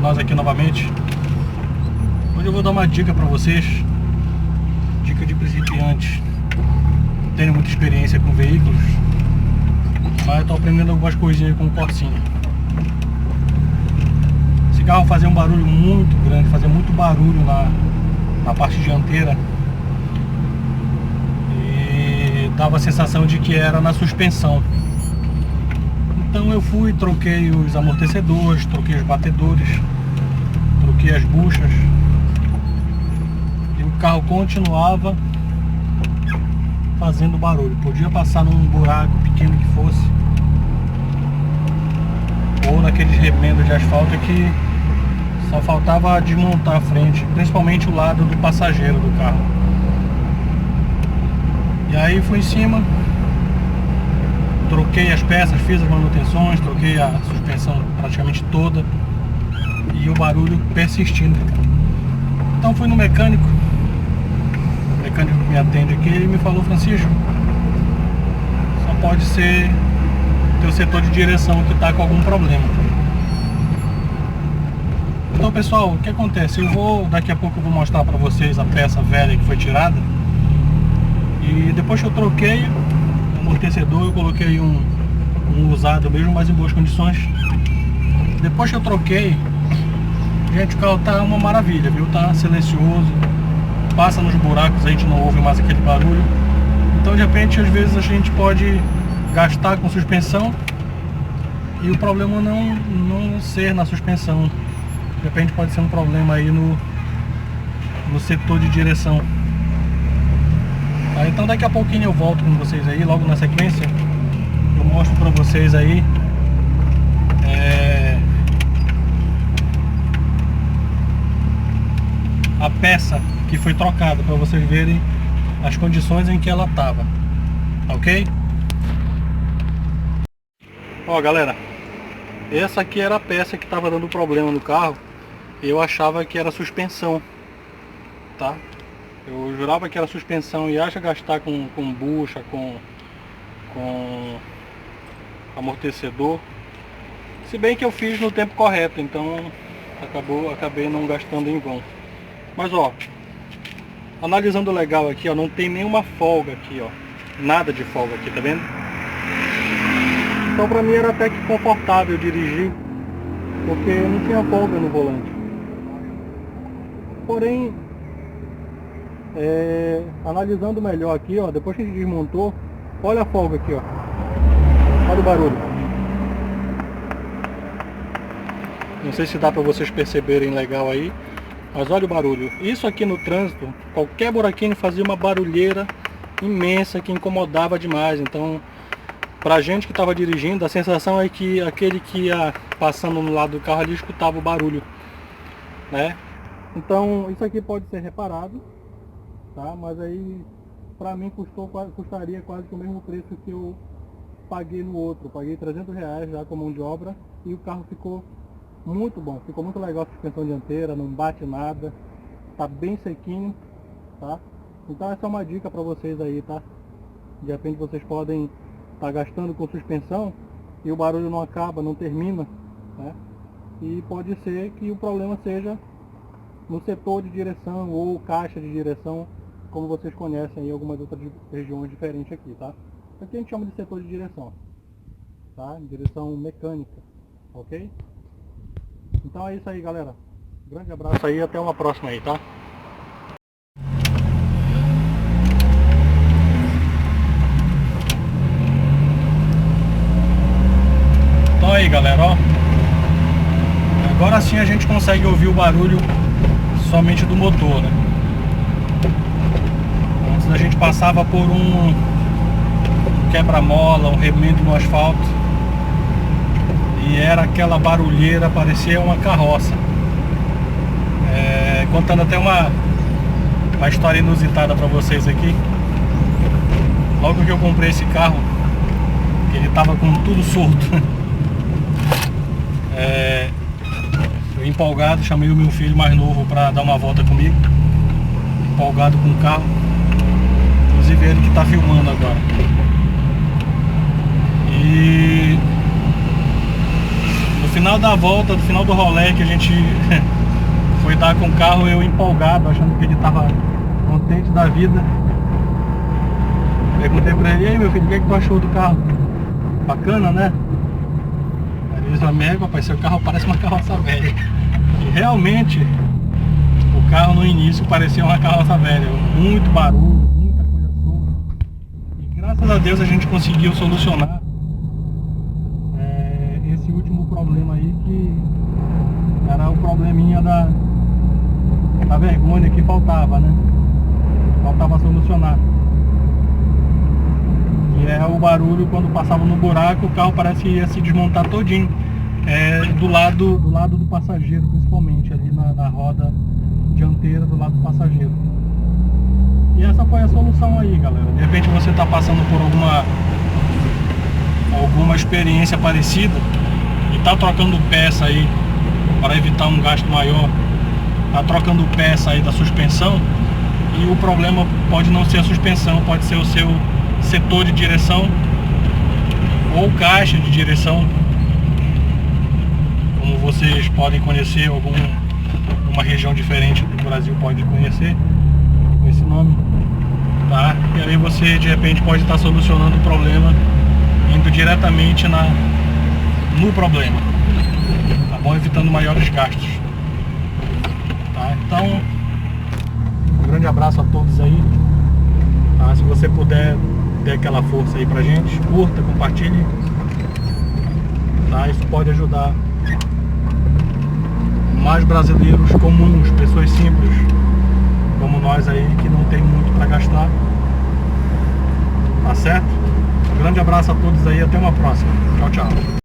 nós aqui novamente. Hoje eu vou dar uma dica para vocês, dica de principiante. Não tenho muita experiência com veículos, mas eu tô aprendendo algumas coisinhas com o Corsinha. Esse carro fazia um barulho muito grande, fazia muito barulho na parte dianteira e dava a sensação de que era na suspensão. Então eu fui, troquei os amortecedores, troquei os batedores, troquei as buchas e o carro continuava fazendo barulho. Podia passar num buraco pequeno que fosse, ou naqueles remendos de asfalto que só faltava desmontar a frente, principalmente o lado do passageiro do carro. E aí fui em cima, troquei as peças, fiz as manutenções, troquei a suspensão praticamente toda e o barulho persistindo. Então fui no mecânico, o mecânico que me atende aqui, ele me falou: Francisco, só pode ser teu setor de direção que está com algum problema. Então pessoal, o que acontece? Daqui a pouco eu vou mostrar para vocês a peça velha que foi tirada. E depois que eu troquei o amortecedor, eu coloquei um usado mesmo, mas em boas condições. Depois que eu troquei, gente, o carro tá uma maravilha, viu? Tá silencioso, passa nos buracos, a gente não ouve mais aquele barulho. Então de repente, às vezes a gente pode gastar com suspensão e o problema não ser na suspensão. De repente pode ser um problema aí no setor de direção. Então daqui a pouquinho eu volto com vocês aí, logo na sequência eu mostro pra vocês aí a peça que foi trocada, para vocês verem as condições em que ela estava, ok? Ó galera, essa aqui era a peça que estava dando problema no carro. Eu achava que era suspensão, tá? Eu jurava que era suspensão e acha gastar com bucha, com amortecedor. Se bem que eu fiz no tempo correto, então acabei não gastando em vão. Mas ó, analisando legal aqui, ó, não tem nenhuma folga aqui, ó. Nada de folga aqui, tá vendo? Então pra mim era até que confortável dirigir, porque não tinha folga no volante. Porém, analisando melhor aqui, ó, depois que a gente desmontou, olha a folga aqui, ó. Olha o barulho. Não sei se dá para vocês perceberem legal aí, mas olha o barulho. Isso aqui no trânsito, qualquer buraquinho fazia uma barulheira imensa que incomodava demais. Então, pra gente que estava dirigindo, a sensação é que aquele que ia passando no lado do carro ali escutava o barulho, né? Então, isso aqui pode ser reparado, tá? Mas aí, pra mim, custaria quase que o mesmo preço que eu paguei no outro. Eu paguei R$300 já com mão de obra e o carro ficou muito bom, ficou muito legal a suspensão dianteira, não bate nada, tá bem sequinho, tá? Então essa é uma dica pra vocês aí, tá? De repente vocês podem estar gastando com suspensão e o barulho não acaba, não termina, né? E pode ser que o problema seja no setor de direção ou caixa de direção, como vocês conhecem em algumas outras regiões diferentes aqui, tá? Aqui a gente chama de setor de direção, tá? Direção mecânica, ok? Então é isso aí, galera. Grande abraço aí, até uma próxima aí, tá? Então aí, galera, ó. Agora sim a gente consegue ouvir o barulho somente do motor, né? Antes a gente passava por um quebra-mola, um remendo no asfalto, e era aquela barulheira, parecia uma carroça. Contando até uma história inusitada para vocês aqui. Logo que eu comprei esse carro, ele tava com tudo solto. Eu empolgado, chamei o meu filho mais novo para dar uma volta comigo, empolgado com o carro, inclusive ele que está filmando agora. E no final da volta, no final do rolê que a gente foi dar com o carro, eu empolgado, achando que ele tava contente da vida. Perguntei pra ele: e aí, meu filho, o que é que tu achou do carro? Bacana, né? Aí ele disse: mega, rapaz, seu carro parece uma carroça velha. E realmente o carro no início parecia uma carroça velha, muito barulho, muita coisa solta. E graças a Deus a gente conseguiu solucionar esse último problema aí, que era o probleminha da vergonha que faltava, né? Faltava solucionar. E é o barulho quando passava no buraco, o carro parece que ia se desmontar todinho. Do lado do passageiro, principalmente, ali na roda dianteira do lado do passageiro. E essa foi a solução aí, galera. De repente você está passando por alguma experiência parecida e está trocando peça aí para evitar um gasto maior, está trocando peça aí da suspensão, e o problema pode não ser a suspensão, pode ser o seu setor de direção ou caixa de direção, como vocês podem conhecer, uma região diferente do Brasil pode conhecer com esse nome, tá? E aí você de repente pode estar solucionando o problema indo diretamente no problema, tá bom? Evitando maiores gastos, tá? Então, um grande abraço a todos aí, tá? Se você puder, dê aquela força aí pra gente, curta, compartilhe, tá? Isso pode ajudar mais brasileiros comuns, pessoas simples como nós aí, que não tem muito para gastar, tá certo? Um grande abraço a todos aí, até uma próxima. Tchau, tchau.